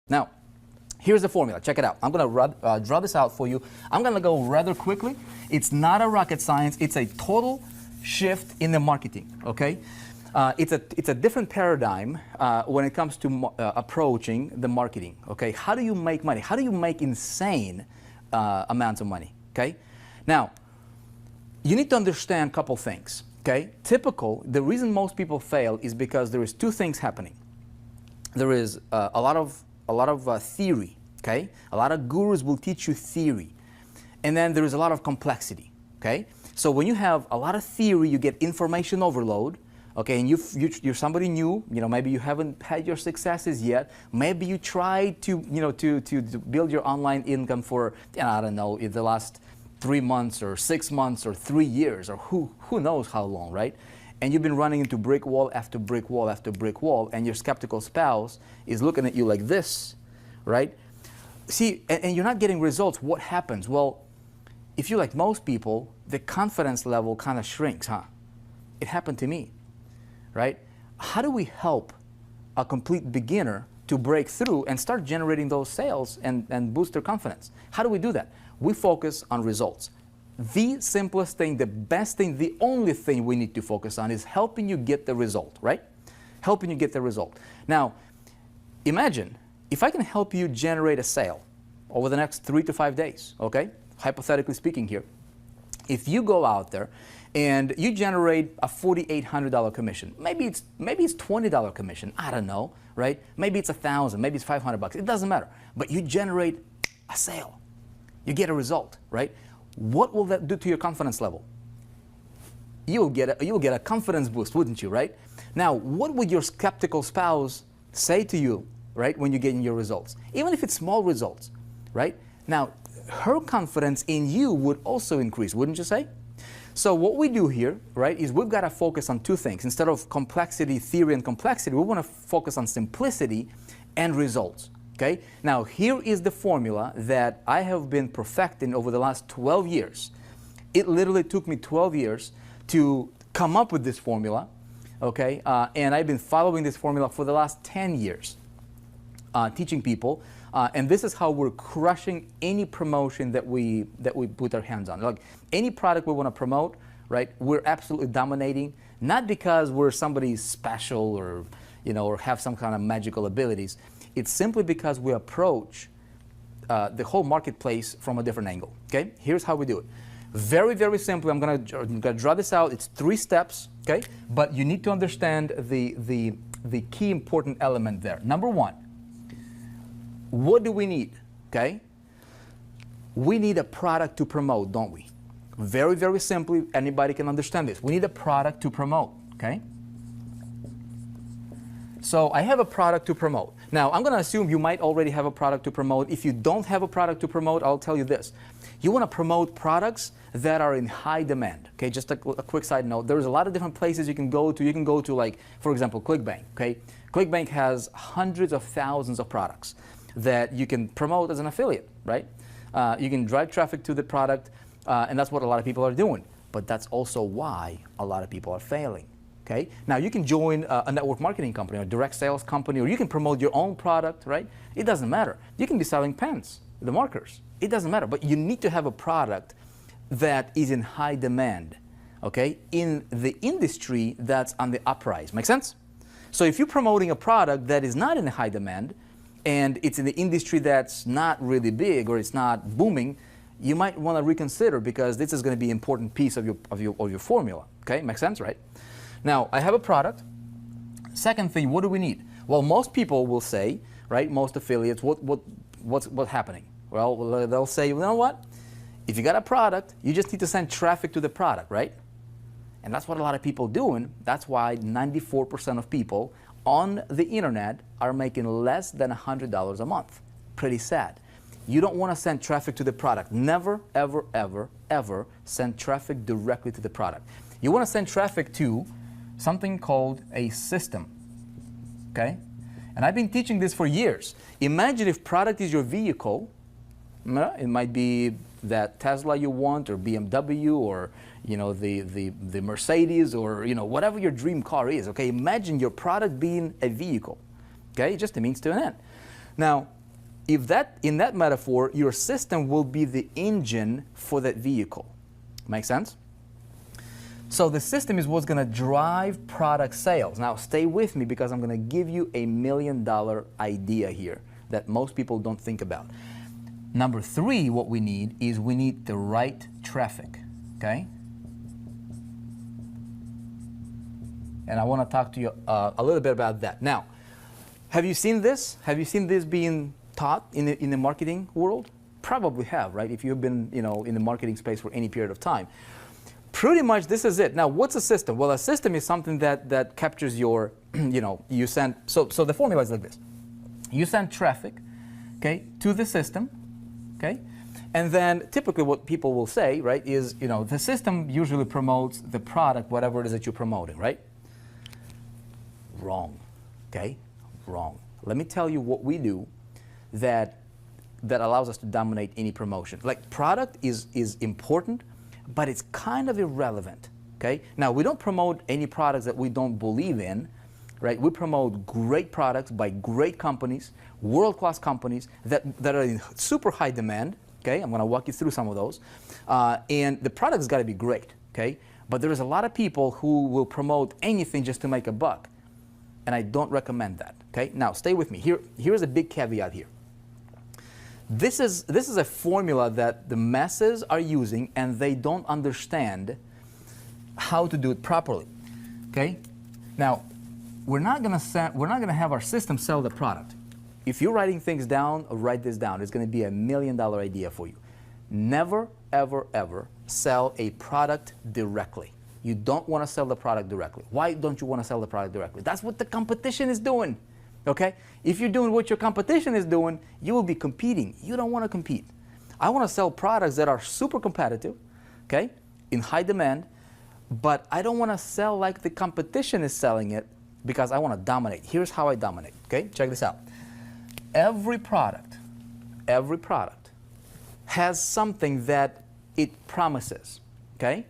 Now, here's the formula. Check it out. I'm going to draw this out for you. I'm going to go rather quickly. It's not a rocket science. It's a total shift in the marketing, okay? It's a different paradigm when it comes to approaching the marketing, okay? How do you make money? How do you make insane amounts of money, okay? Now, you need to understand a couple things, okay? The reason most people fail is because there is two things happening. There is a lot of theory, okay? A lot of gurus will teach you theory. And then there is a lot of complexity, okay? So when you have a lot of theory, you get information overload, okay? And you're somebody new, maybe you haven't had your successes yet. Maybe you tried to, to build your online income for, I don't know, in the last 3 months or 6 months or 3 years or who knows how long, right? And you've been running into brick wall after brick wall after brick wall, and your skeptical spouse is looking at you like this, right? See, and you're not getting results. What happens? Well, if you're like most people, the confidence level kind of shrinks, huh? It happened to me, right? How do we help a complete beginner to break through and start generating those sales and boost their confidence? How do we do that? We focus on results. The simplest thing, the best thing, the only thing we need to focus on is helping you get the result, right? Helping you get the result. Now, imagine if I can help you generate a sale over the next 3 to 5 days, okay? Hypothetically speaking here. If you go out there and you generate a $4,800 commission, maybe it's $20 commission, I don't know, right? Maybe it's $1,000, maybe it's $500, it doesn't matter. But you generate a sale, you get a result, right? What will that do to your confidence level? You'll get a confidence boost, wouldn't you, right? Now, what would your skeptical spouse say to you, right, when you're getting your results? Even if it's small results, right? Now, her confidence in you would also increase, wouldn't you say? So what we do here, right, is we've got to focus on two things. Instead of complexity, theory, and complexity, we want to focus on simplicity and results. Okay? Now, here is the formula that I have been perfecting over the last 12 years. It literally took me 12 years to come up with this formula, okay? And I've been following this formula for the last 10 years, teaching people. And this is how we're crushing any promotion that we put our hands on. Like any product we want to promote, right? We're absolutely dominating, not because we're somebody special or, or have some kind of magical abilities. It's simply because we approach the whole marketplace from a different angle, okay? Here's how we do it. Very, very simply, I'm gonna draw this out. It's 3 steps, okay? But you need to understand the key important element there. Number 1, what do we need, okay? We need a product to promote, don't we? Very, very simply, anybody can understand this. We need a product to promote, okay? So I have a product to promote. Now, I'm going to assume you might already have a product to promote. If you don't have a product to promote, I'll tell you this. You want to promote products that are in high demand. Okay, just a quick side note. There's a lot of different places you can go to. You can go to, like, for example, Clickbank. Okay, Clickbank has hundreds of thousands of products that you can promote as an affiliate, right? You can drive traffic to the product, and that's what a lot of people are doing. But that's also why a lot of people are failing. Okay? Now, you can join a network marketing company or a direct sales company, or you can promote your own product, right? It doesn't matter. You can be selling pens, the markers. It doesn't matter. But you need to have a product that is in high demand, okay, in the industry that's on the uprise. Make sense? So if you're promoting a product that is not in high demand and it's in the industry that's not really big or it's not booming, you might want to reconsider, because this is going to be an important piece of your formula. Okay? Makes sense, right? Now, I have a product. Second thing, what do we need? Well, most people will say, right, most affiliates, what's happening? Well, they'll say, you know what? If you got a product, you just need to send traffic to the product, right? And that's what a lot of people are doing. That's why 94% of people on the internet are making less than $100 a month. Pretty sad. You don't want to send traffic to the product. Never, ever, ever, ever send traffic directly to the product. You want to send traffic to something called a system, okay? And I've been teaching this for years. Imagine if product is your vehicle. It might be that Tesla you want, or BMW, or the Mercedes, or whatever your dream car is. Okay, imagine your product being a vehicle. Okay, just a means to an end. Now, if that, in that metaphor, your system will be the engine for that vehicle. Make sense? So the system is what's going to drive product sales. Now stay with me because I'm going to give you $1 million idea here that most people don't think about. Number 3, what we need is we need the right traffic, okay? And I want to talk to you a little bit about that. Now, have you seen this? Have you seen this being taught in the marketing world? Probably have, right? If you've been, in the marketing space for any period of time. Pretty much this is it. Now, what's a system? Well, a system is something that captures your, you send, so the formula is like this. You send traffic, okay, to the system, okay? And then typically what people will say, right, is, the system usually promotes the product, whatever it is that you're promoting, right? Wrong, okay? Wrong. Let me tell you what we do that allows us to dominate any promotion. Like, product is important, but it's kind of irrelevant, okay? Now, we don't promote any products that we don't believe in, right? We promote great products by great companies, world-class companies that are in super high demand, okay? I'm gonna walk you through some of those. And the product's gotta be great, okay? But there is a lot of people who will promote anything just to make a buck, and I don't recommend that, okay? Now, stay with me. Here's a big caveat here. This is a formula that the masses are using and they don't understand how to do it properly. Okay? Now, we're not gonna have our system sell the product. If you're writing things down, write this down. It's gonna be $1 million idea for you. Never, ever, ever sell a product directly. You don't want to sell the product directly. Why don't you want to sell the product directly? That's what the competition is doing. Okay? If you're doing what your competition is doing, you will be competing. You don't want to compete. I want to sell products that are super competitive, okay, in high demand, but I don't want to sell like the competition is selling it because I want to dominate. Here's how I dominate, okay? Check this out. Every product has something that it promises, okay?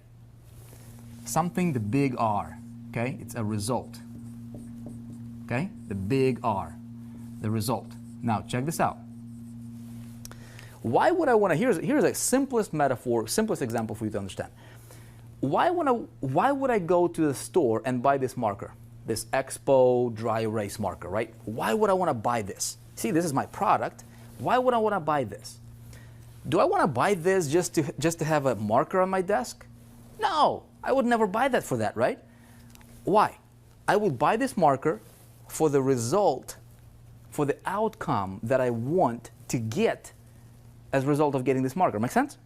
Something, the big R, okay? It's a result. Okay, the big R, the result. Now check this out. Why would I want to? Here's a simplest metaphor, simplest example for you to understand. Why would I go to the store and buy this marker, this Expo dry erase marker, right? Why would I want to buy this? See, this is my product. Why would I want to buy this? Do I want to buy this just to have a marker on my desk? No, I would never buy that for that, right? Why? I would buy this marker for the result, for the outcome that I want to get as a result of getting this marker. Make sense?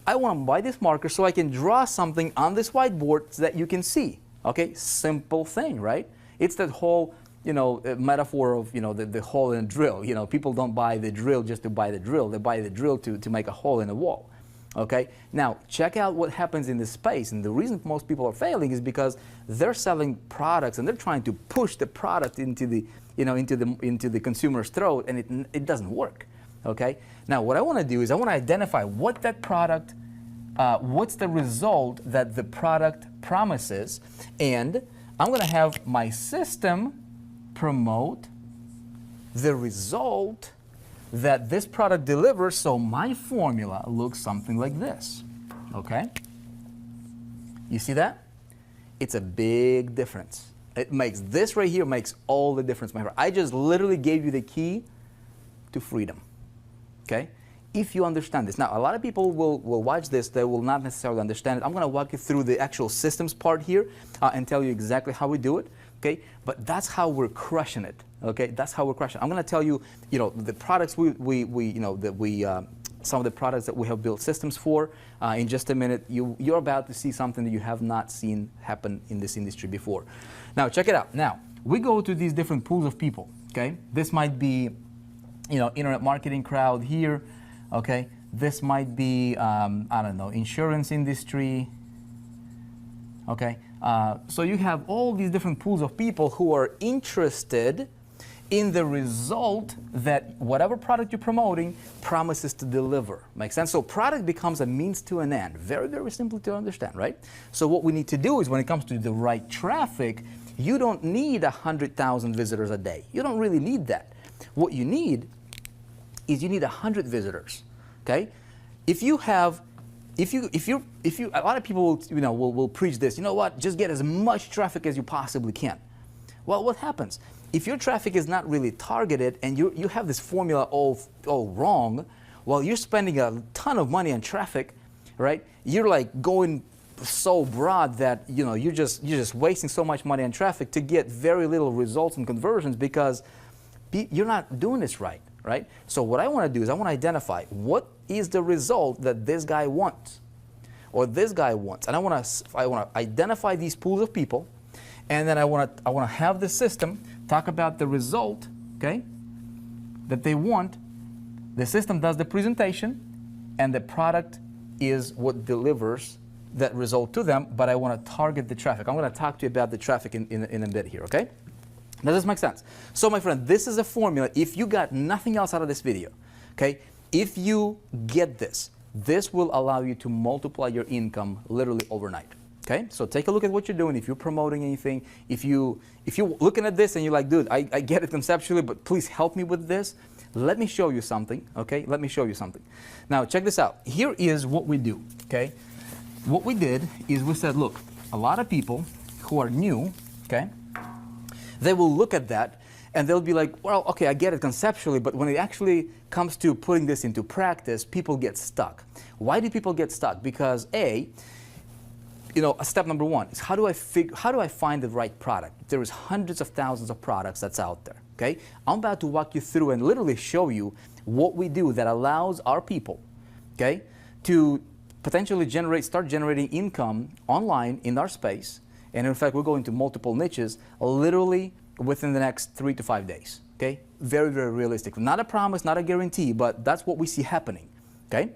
I want to buy this marker so I can draw something on this whiteboard so that you can see. Okay, simple thing, right? It's that whole, metaphor of, the hole in a drill. People don't buy the drill just to buy the drill. They buy the drill to make a hole in a wall. Okay, now check out what happens in this space, and the reason most people are failing is because they're selling products and they're trying to push the product into the into the consumer's throat, and it doesn't work. Okay, now what I want to do is I want to identify what that product, what's the result that the product promises, and I'm going to have my system promote the result that this product delivers, so my formula looks something like this, okay? You see that? It's a big difference. It makes, this right here makes all the difference, my friend. I just literally gave you the key to freedom, okay? If you understand this. Now, a lot of people will watch this, they will not necessarily understand it. I'm gonna walk you through the actual systems part here and tell you exactly how we do it, okay? But that's how we're crushing it, okay? That's how we're crushing it. I'm gonna tell you, the products some of the products that we have built systems for. In just a minute, you're about to see something that you have not seen happen in this industry before. Now, check it out. Now, we go to these different pools of people, okay? This might be, internet marketing crowd here, okay? This might be, I don't know, insurance industry, okay? So you have all these different pools of people who are interested in the result that whatever product you're promoting promises to deliver. Make sense? So product becomes a means to an end. Very, very simple to understand, right? So what we need to do is when it comes to the right traffic, you don't need 100,000 visitors a day. You don't really need that. What you need is you need 100 visitors. Okay, if you have, a lot of people will preach this. You know what? Just get as much traffic as you possibly can. Well, what happens if your traffic is not really targeted and you have this formula all wrong? Well, you're spending a ton of money on traffic, right? You're like going so broad that you're just wasting so much money on traffic to get very little results and conversions because you're not doing this right. So what I want to do is I want to identify what is the result that this guy wants or this guy wants, and I want to identify these pools of people, and then I want to have the system talk about the result, okay, that they want. The system does the presentation, and the product is what delivers that result to them, but I want to target the traffic. I'm going to talk to you about the traffic in a bit here, okay? Does this make sense? So my friend, this is a formula. If you got nothing else out of this video, okay, if you get this, this will allow you to multiply your income literally overnight. Okay, so take a look at what you're doing. If you're promoting anything, if you're looking at this and you're like, dude, I get it conceptually, but please help me with this. Let me show you something, okay? Let me show you something. Now, check this out. Here is what we do, okay? What we did is we said, look, a lot of people who are new, okay, they will look at that and they'll be like, well, okay, I get it conceptually, but when it actually comes to putting this into practice, people get stuck. Why do people get stuck? Because step number one is how do I find the right product? There is hundreds of thousands of products that's out there. Okay, I'm about to walk you through and literally show you what we do that allows our people, okay, to potentially start generating income online in our space. And in fact, we're going to multiple niches literally within the next 3 to 5 days. Okay, very, very realistic. Not a promise, not a guarantee, but that's what we see happening. Okay.